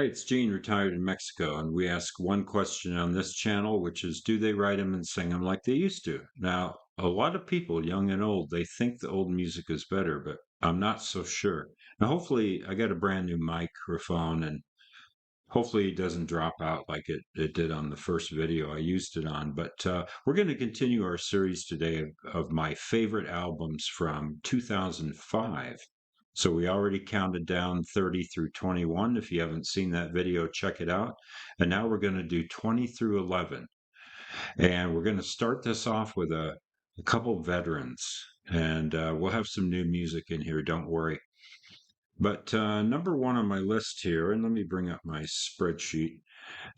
Hi, it's Gene, retired in Mexico, and we ask one question on this channel, which is, do they write them and sing them like they used to? Now, a lot of people, young and old, they think the old music is better, but I'm not so sure. Now, hopefully, I got a brand new microphone, and hopefully it doesn't drop out like it did on the first video I used it on. But we're going to continue our series today of my favorite albums from 2005. So we already counted down 30 through 21. If you haven't seen that video, check it out. And now we're going to do 20 through 11. And we're going to start this off with a couple veterans. And we'll have some new music in here, don't worry. But number one on my list here, and let me bring up my spreadsheet.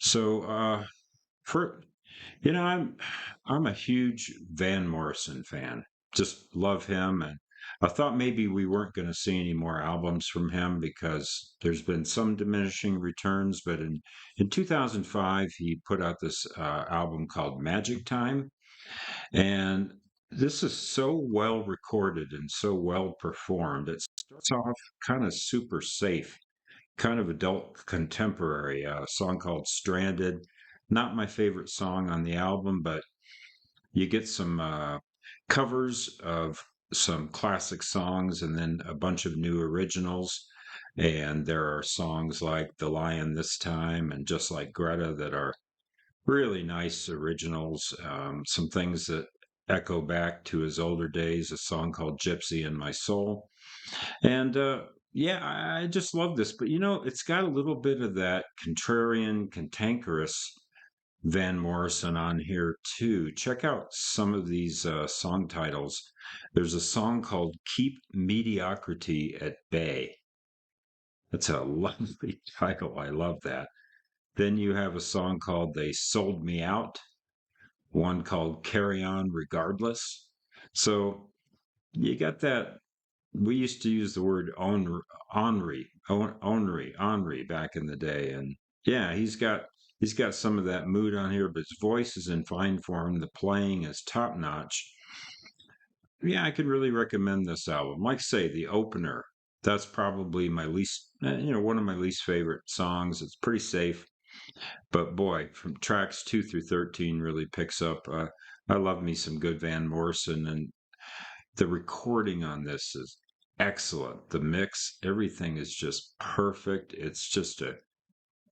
So for I'm a huge Van Morrison fan. Just love him, and I thought maybe we weren't going to see any more albums from him because there's been some diminishing returns. But in 2005, he put out this album called Magic Time, and this is so well recorded and so well performed. It starts off kind of super safe, kind of adult contemporary, a song called Stranded. Not my favorite song on the album, but you get some covers of some classic songs and then a bunch of new originals. And there are songs like The Lion This Time and Just Like Greta that are really nice originals. Some things that echo back to his older days, a song called Gypsy in My Soul. And yeah, I just love this. But it's got a little bit of that contrarian, cantankerous Van Morrison on here too. Check out some of these song titles. There's a song called Keep Mediocrity at Bay. That's a lovely title. I love that. Then you have a song called They Sold Me Out, one called Carry On Regardless. So you got that. We used to use the word ornery back in the day, and yeah, he's got some of that mood on here, but his voice is in fine form. The playing is top notch. Yeah, I could really recommend this album. Like I say, the opener, that's probably my least, one of my least favorite songs. It's pretty safe, but boy, from tracks 2 through 13 really picks up. I love me some good Van Morrison, and the recording on this is excellent. The mix, everything is just perfect. It's just a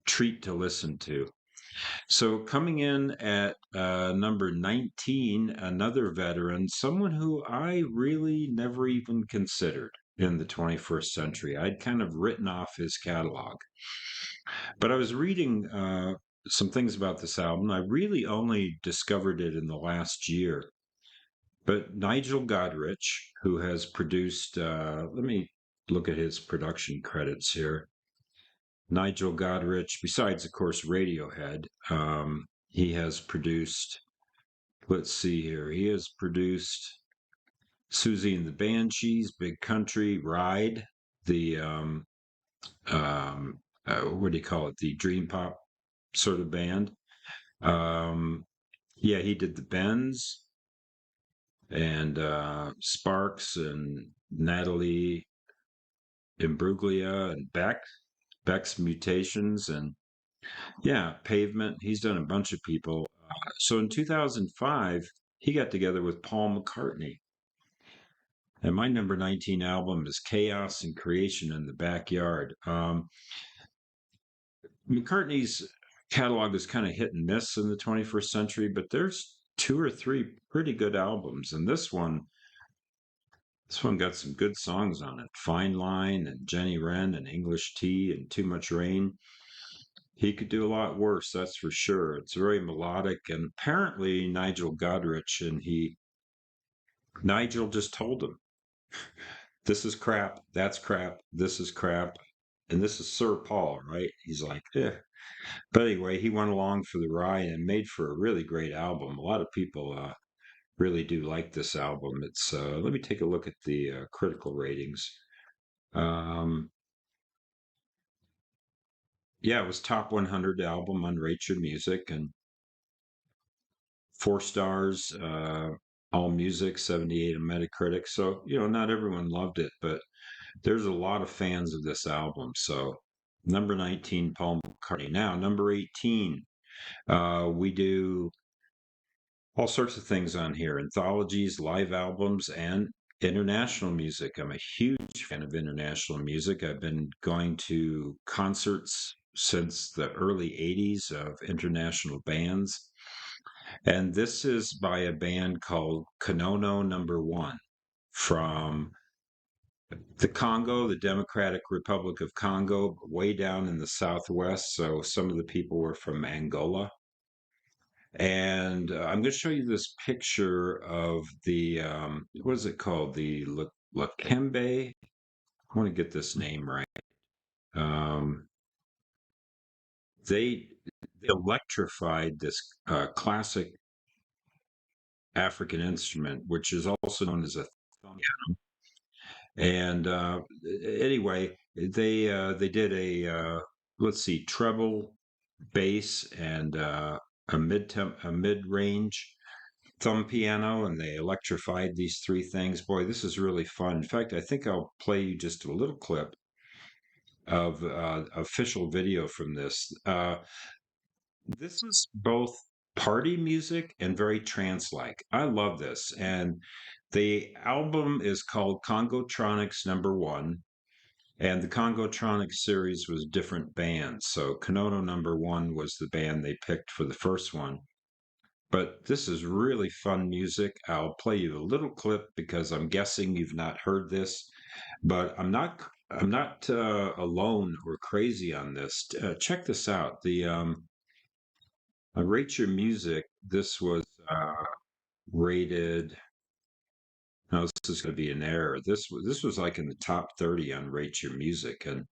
treat to listen to. So coming in at number 19, another veteran, someone who I really never even considered in the 21st century. I'd kind of written off his catalog. But I was reading some things about this album. I really only discovered it in the last year. But Nigel Godrich, who has produced, let me look at his production credits here. Nigel Godrich, besides, of course, Radiohead, he has produced, let's see here, he has produced Susie and the Banshees, Big Country, Ride, the, what do you call it, the Dream Pop sort of band. Yeah, he did the Bends and Sparks and Natalie Imbruglia and Beck's Mutations, and yeah, Pavement. He's done a bunch of people. So in 2005, he got together with Paul McCartney. And my number 19 album is Chaos and Creation in the Backyard. McCartney's catalog is kind of hit and miss in the 21st century, but there's two or three pretty good albums. And this one got some good songs on it. Fine Line and Jenny Wren and English Tea and Too Much Rain. He could do a lot worse, that's for sure. It's very melodic, and apparently Nigel Godrich Nigel just told him, "This is crap. That's crap. This is crap." And this is Sir Paul, right? He's like, "Yeah." But anyway, he went along for the ride and made for a really great album. A lot of people really do like this album. It's let me take a look at the critical ratings. Um, yeah, it was top 100 album on Rate Your Music and 4 stars, All Music, 78 on Metacritic. So, not everyone loved it, but there's a lot of fans of this album. So Number 19, Paul McCartney. Now, number 18, we do all sorts of things on here: anthologies, live albums, and international music. I'm a huge fan of international music. I've been going to concerts since the early 80s of international bands. And this is by a band called Kanono Number One from the Congo, the Democratic Republic of Congo, way down in the southwest. So some of the people were from Angola. And I'm going to show you this picture of the, what is it called? The Lakembe. I want to get this name right. Um, they, they electrified this classic African instrument, which is also known as a thumb. And anyway, they did a let's see, treble, bass, and a mid range thumb piano, and they electrified these three things. Boy, this is really fun. In fact, I think I'll play you just a little clip of official video from this. This is both party music and very trance-like. I love this. And the album is called Congotronics Number One. And the Congotronics series was different bands. So Kanono Number One was the band they picked for the first one. But this is really fun music. I'll play you a little clip because I'm guessing you've not heard this, but I'm not alone or crazy on this. Check this out. The Rate Your Music. This was rated. Now this is going to be an error. This was like in the top 30 on Rate Your Music, and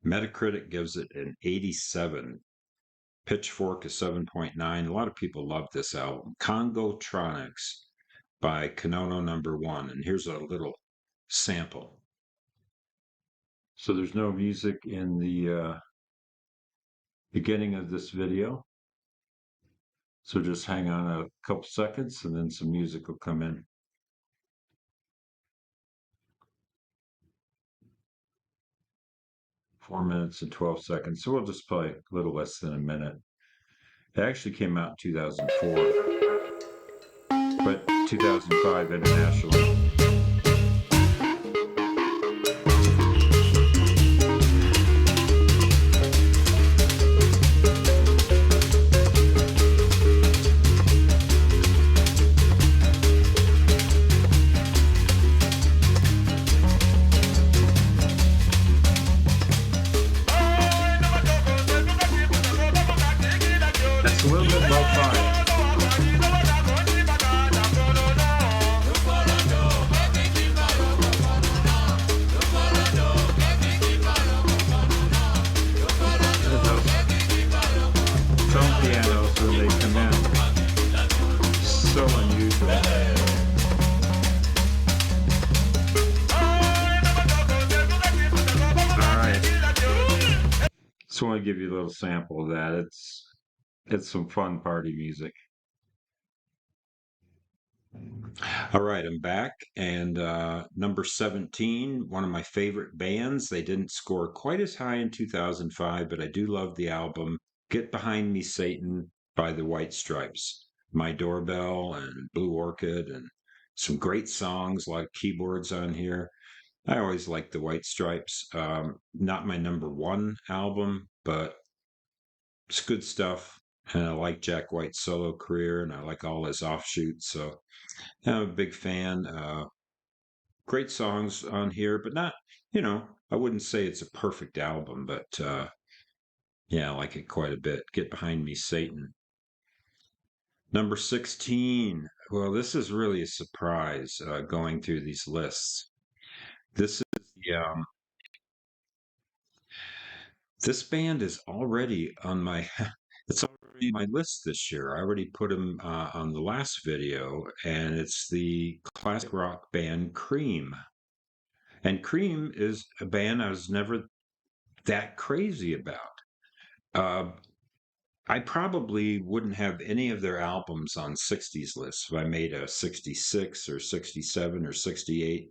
Metacritic gives it an 87. Pitchfork is 7.9. A lot of people love this album, Congotronics by Kanono Number One. And here's a little sample. So there's no music in the beginning of this video. So just hang on a couple seconds and then some music will come in. Four minutes and 12 seconds. So we'll just play a little less than a minute. It actually came out in 2004, but 2005 internationally. That's a little bit lo-fi. Tone pianos when they come in. So unusual. All right. So I want to give you a little sample of that. It's some fun party music. All right, I'm back, and number 17, one of my favorite bands. They didn't score quite as high in 2005, but I do love the album Get Behind Me, Satan by the White Stripes. My Doorbell and Blue Orchid, and some great songs, a lot of keyboards on here. I always like the White Stripes. Not my number one album, but it's good stuff. And I like Jack White's solo career, and I like all his offshoots. So I'm a big fan. Great songs on here, but not, I wouldn't say it's a perfect album, but yeah, I like it quite a bit. Get Behind Me, Satan. Number 16. Well, this is really a surprise going through these lists. This is this band is already on my it's already on my list this year. I already put them on the last video, and it's the classic rock band Cream. And Cream is a band I was never that crazy about. Uh, I probably wouldn't have any of their albums on 60s lists if I made a 66 or 67 or 68.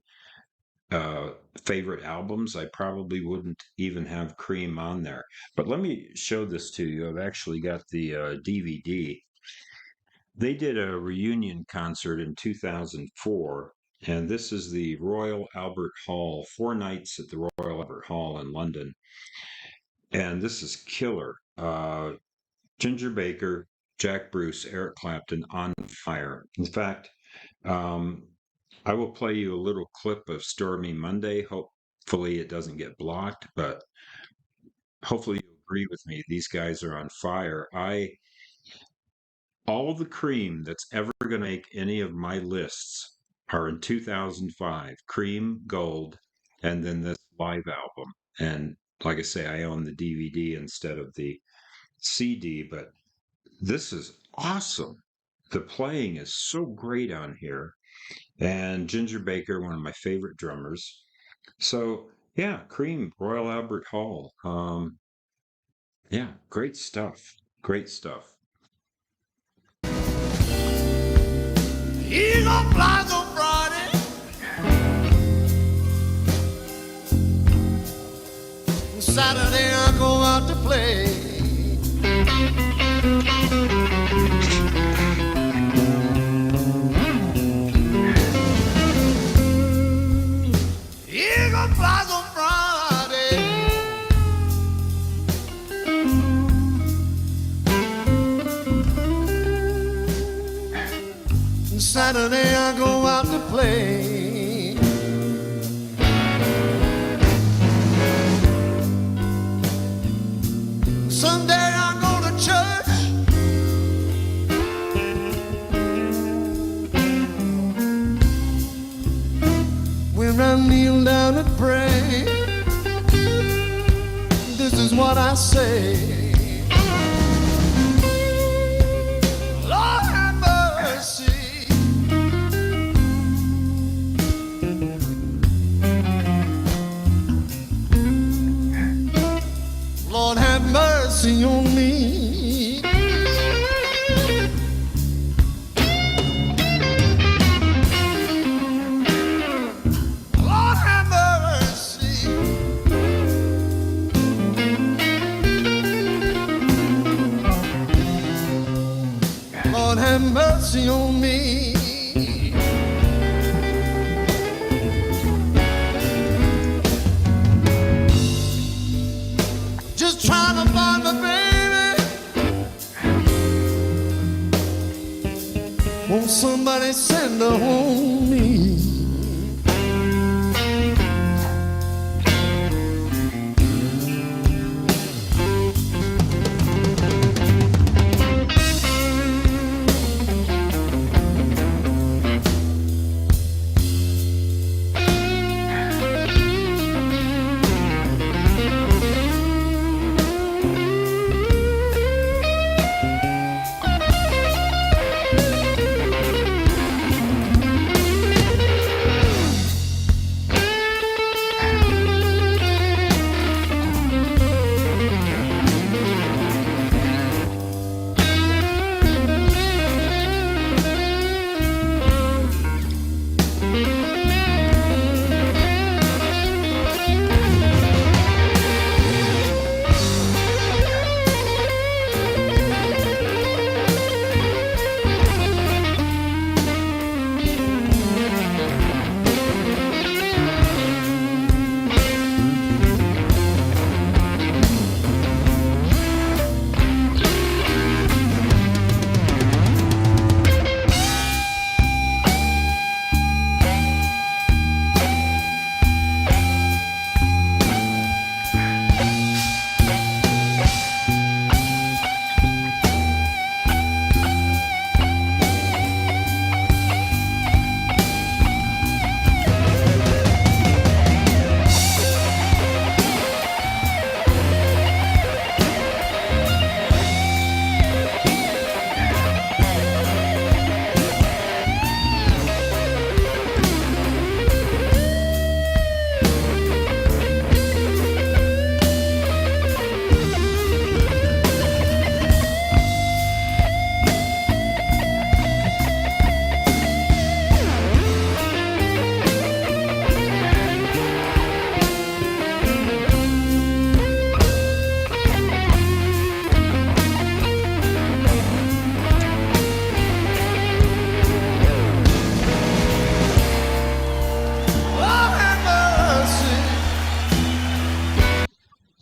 uh, favorite albums, I probably wouldn't even have Cream on there. But let me show this to you. I've actually got the DVD. They did a reunion concert in 2004, and this is the Royal Albert Hall, 4 nights at the Royal Albert Hall in London. And this is killer. Ginger Baker, Jack Bruce, Eric Clapton on fire. In fact, um, I will play you a little clip of Stormy Monday. Hopefully, it doesn't get blocked, but hopefully, you agree with me. These guys are on fire. All the Cream that's ever going to make any of my lists are in 2005. Cream, Gold, and then this live album. And like I say, I own the DVD instead of the CD, but this is awesome. The playing is so great on here. And Ginger Baker, one of my favorite drummers. So, yeah, Cream, Royal Albert Hall. Yeah, great stuff. Great stuff. He's on Plaza Friday. Saturday I go out to play. He's on Plaza Friday. Saturday I go out to play. Sunday I go to church. When I kneel down and pray, this is what I say. Lord have mercy. Lord have mercy on me. Lord have mercy. Lord have mercy on me. Just trying to find my baby. Won't somebody send her home me?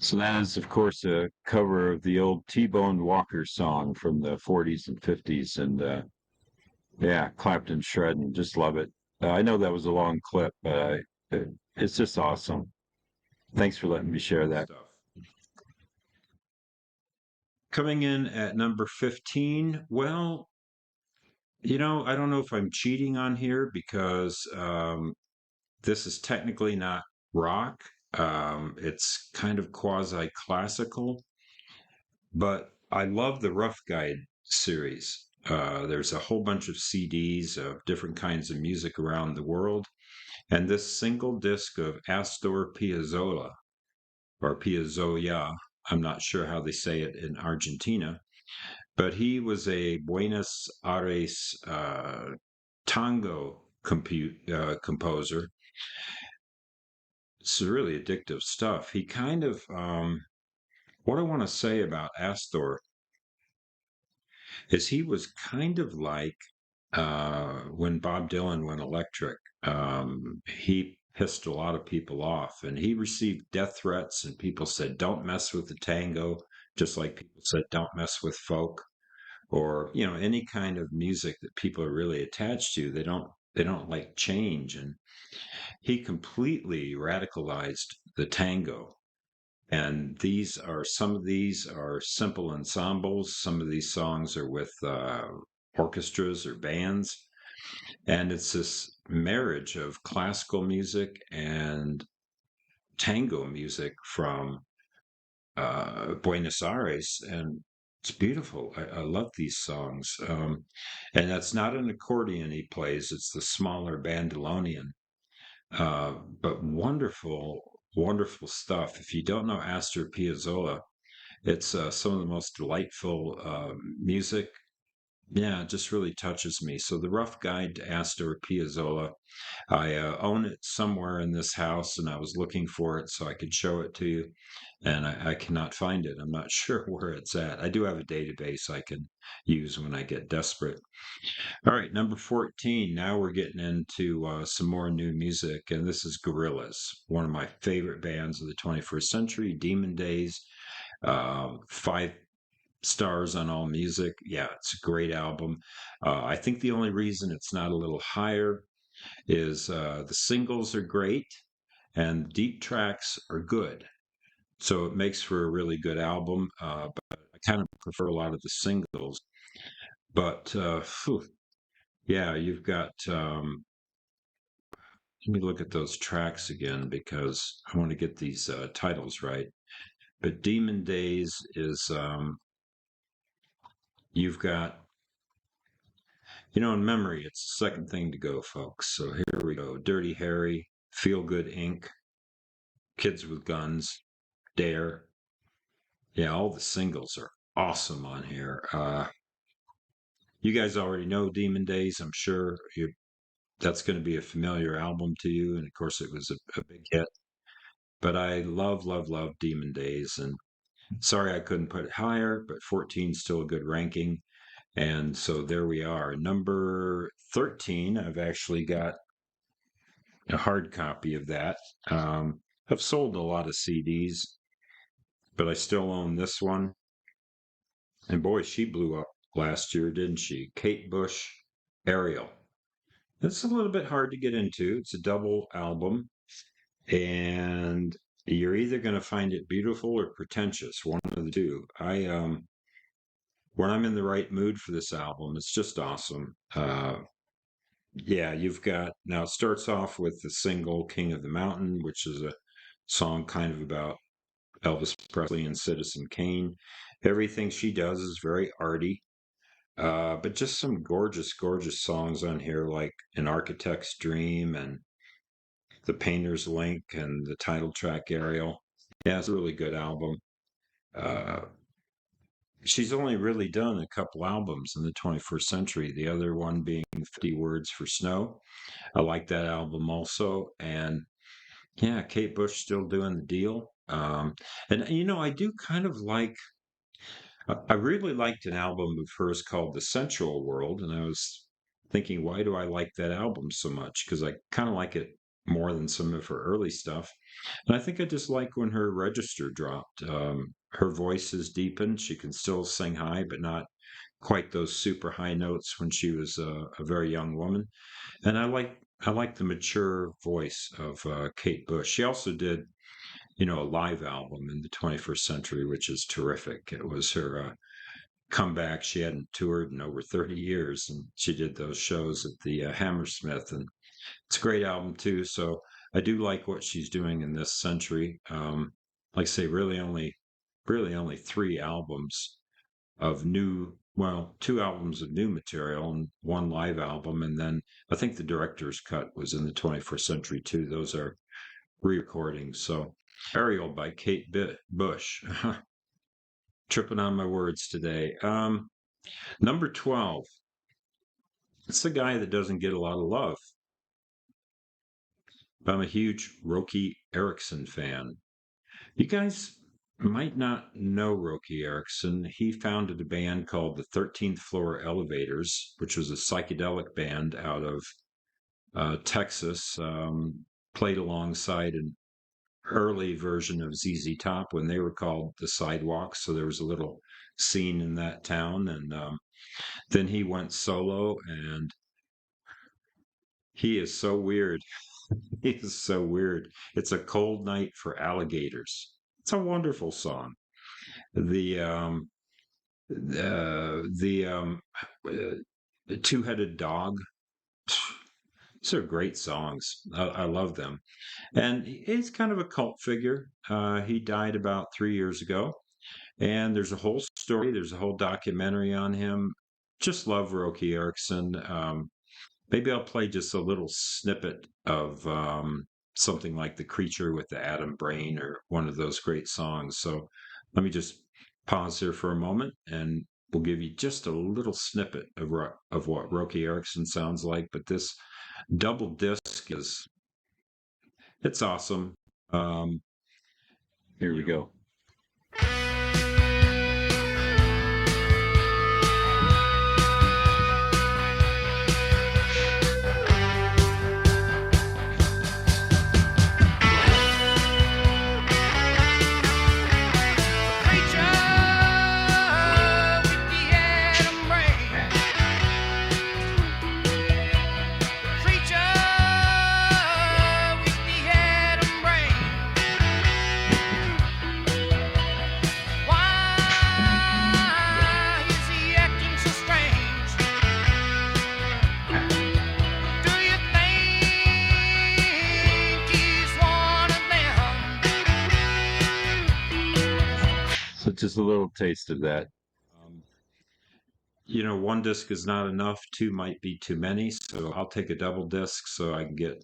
So that is, of course, a cover of the old T-Bone Walker song from the 40s and 50s. And yeah, Clapton shredding, just love it. I know that was a long clip, but it's just awesome. Thanks for letting me share that. Stuff. Coming in at number 15, well, I don't know if I'm cheating on here because this is technically not rock. It's kind of quasi classical, but I love the Rough Guide series. There's a whole bunch of CDs of different kinds of music around the world. And this single disc of Astor Piazzolla, or Piazzolla, I'm not sure how they say it in Argentina, but he was a Buenos Aires tango composer. It's really addictive stuff. He kind of, what I want to say about Astor is he was kind of like when Bob Dylan went electric. He pissed a lot of people off, and he received death threats, and people said, "Don't mess with the tango," just like people said, "Don't mess with folk," or any kind of music that people are really attached to. They don't like change, and he completely radicalized the tango. And some of these are simple ensembles. Some of these songs are with orchestras or bands. And it's this marriage of classical music and tango music from Buenos Aires. And it's beautiful. I love these songs. And that's not an accordion he plays, it's the smaller bandolonian. But wonderful, wonderful stuff. If you don't know Astor Piazzolla, it's some of the most delightful music. Yeah, it just really touches me. So, The Rough Guide to Astor Piazzolla. I own it somewhere in this house, and I was looking for it so I could show it to you, and I cannot find it. I'm not sure where it's at. I do have a database I can use when I get desperate. All right, number 14. Now we're getting into some more new music, and this is Gorillaz, one of my favorite bands of the 21st century, Demon Days. 5 stars on All Music. Yeah, it's a great album. I think the only reason it's not a little higher is the singles are great and deep tracks are good. So it makes for a really good album. But I kind of prefer a lot of the singles. But yeah, you've got. Let me look at those tracks again because I want to get these titles right. But Demon Days is you've got, in memory, it's the second thing to go, folks. So here we go. Dirty Harry, Feel Good Inc., Kids with Guns, Dare. Yeah, all the singles are awesome on here. You guys already know Demon Days. I'm sure that's going to be a familiar album to you. And of course, it was a big hit. But I love, love, love Demon Days. And sorry I couldn't put it higher, but 14 is still a good ranking. And so there we are. Number 13, I've actually got a hard copy of that. I've sold a lot of CDs, but I still own this one. And boy, she blew up last year, didn't she? Kate Bush, Ariel. It's a little bit hard to get into. It's a double album, and you're either going to find it beautiful or pretentious, one of the two. When I'm in the right mood for this album, it's just awesome. Yeah, you've got now it starts off with the single King of the Mountain, which is a song kind of about Elvis Presley and Citizen Kane. Everything she does is very arty, but just some gorgeous, gorgeous songs on here, like An Architect's Dream and The Painter's Link and the title track Ariel. Yeah, it's a really good album. Uh, she's only really done a couple albums in the 21st century, the other one being 50 Words for Snow. I like that album also. And yeah, Kate Bush still doing the deal. And I do kind of like. I really liked an album of hers called The Sensual World, and I was thinking, why do I like that album so much? Because I kind of like it more than some of her early stuff. And I think I just like when her register dropped. Her voice is deepened. She can still sing high, but not quite those super high notes when she was a very young woman. And I like the mature voice of Kate Bush. She also did, a live album in the 21st century, which is terrific. It was her comeback. She hadn't toured in over 30 years, and she did those shows at the Hammersmith, and it's a great album too. So I do like what she's doing in this century. Like I say, really only three albums of new, well, two albums of new material and one live album, and then I think the director's cut was in the 21st century too. Those are re-recordings. So Ariel by Kate Bush. Tripping on my words today. Number 12. It's the guy that doesn't get a lot of love. I'm a huge Roky Erickson fan. You guys might not know Roky Erickson. He founded a band called the 13th Floor Elevators, which was a psychedelic band out of Texas. Played alongside an early version of ZZ Top when they were called the Sidewalks. So there was a little scene in that town. And then he went solo, and he is so weird. He is so weird. It's a cold night for alligators. It's a wonderful song. The the two-headed dog. These are great songs. I love them. And he's kind of a cult figure. He died about 3 years ago, and there's a whole story. There's a whole documentary on him. Just love Roky Erickson. Maybe I'll play just a little snippet of something like The Creature with the Atom Brain or one of those great songs. So let me just pause here for a moment, and we'll give you just a little snippet of what Roky Erickson sounds like. But this double disc it's awesome. Um, Here we go. So just a little taste of that. Um, one disc is not enough. Two might be too many. So I'll take a double disc so I can get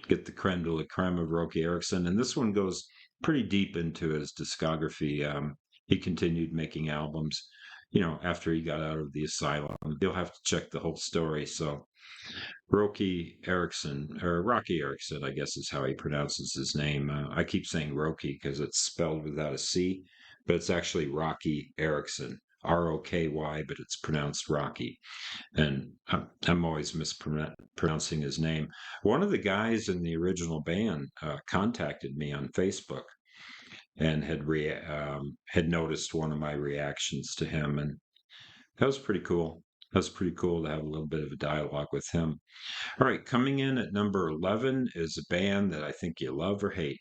the creme de la creme of Roky Erickson. And this one goes pretty deep into his discography. He continued making albums, after he got out of the asylum. You'll have to check the whole story. So Roky Erickson, or Rocky Erickson, I guess is how he pronounces his name. I keep saying Roky because it's spelled without a C, but it's actually Rocky Erickson, Roky, but it's pronounced Rocky. And I'm always mispronouncing his name. One of the guys in the original band contacted me on Facebook and had noticed one of my reactions to him, and that was pretty cool. That was pretty cool to have a little bit of a dialogue with him. All right, coming in at number 11 is a band that I think you love or hate.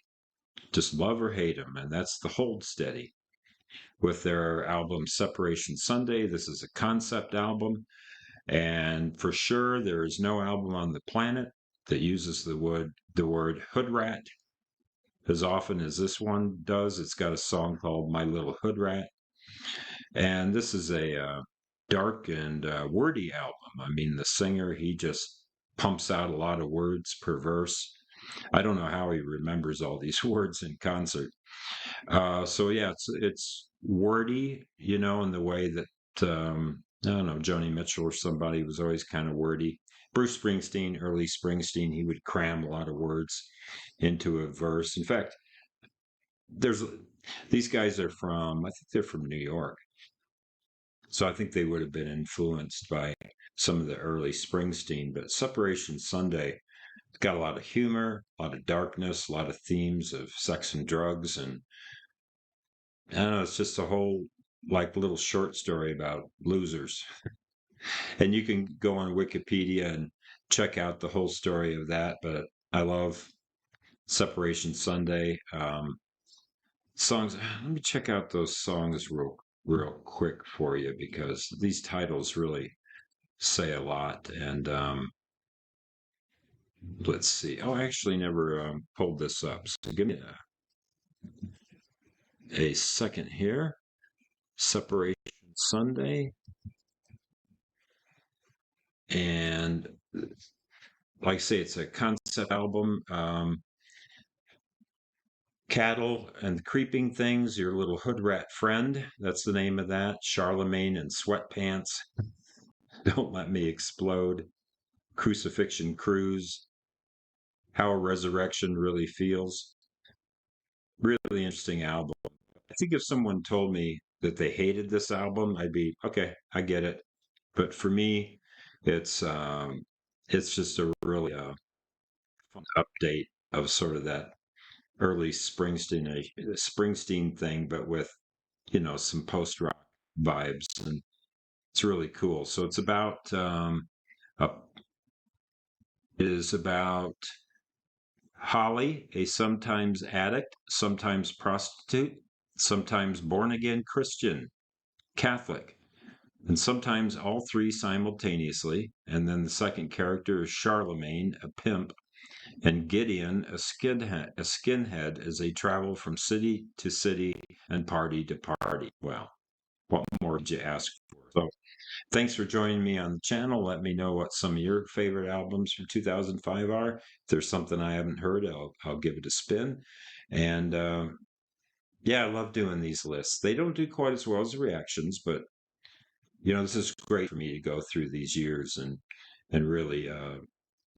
Just love or hate them, and that's the Hold Steady with their album Separation Sunday. This is a concept album, and for sure there is no album on the planet that uses the word hood rat as often as this one does. It's got a song called My Little Hood Rat, and this is a dark and wordy album. I mean, the singer, he just pumps out a lot of words per verse. I don't know how he remembers all these words in concert. So yeah, it's wordy, in the way that I don't know, Joni Mitchell or somebody was always kind of wordy. Bruce Springsteen, early Springsteen, he would cram a lot of words into a verse. In fact, there's these guys are I think they're from New York. So I think they would have been influenced by some of the early Springsteen, but Separation Sunday, It's got a lot of humor, a lot of darkness, a lot of themes of sex and drugs, and I don't know, it's just a whole like little short story about losers. And you can go on Wikipedia and check out the whole story of that. But I love Separation Sunday. Songs. Let me check out those songs real quick for you because these titles really say a lot. And let's see. Oh, I actually never pulled this up. So give me a second here. Separation Sunday. And like I say, it's a concept album. Cattle and Creeping Things, Your Little Hood Rat Friend. That's the name of that. Charlemagne and Sweatpants. Don't Let Me Explode. Crucifixion Cruise. How a Resurrection Really Feels. Really interesting album. I think if someone told me that they hated this album, I'd be okay, I get it. But for me, it's just a really fun update of sort of that early Springsteen thing, but with some post rock vibes, and it's really cool. So a, it is about Holly, a sometimes addict, sometimes prostitute, sometimes born again Christian, Catholic, and sometimes all three simultaneously. And then the second character is Charlemagne, a pimp, and Gideon, a skinhead, as they travel from city to city and party to party. Well, what more did you ask for? So, thanks for joining me on the channel. Let me know what some of your favorite albums from 2005 are. If there's something I haven't heard, I'll give it a spin. And yeah, I love doing these lists. They don't do quite as well as the reactions, but this is great for me to go through these years and really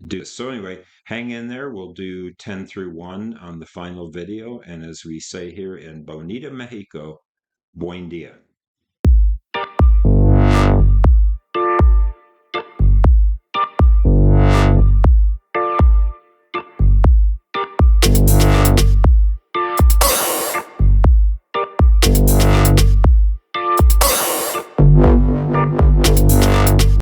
do this. So anyway, hang in there. We'll do 10 through 1 on the final video. And as we say here in Bonita, Mexico, buen dia.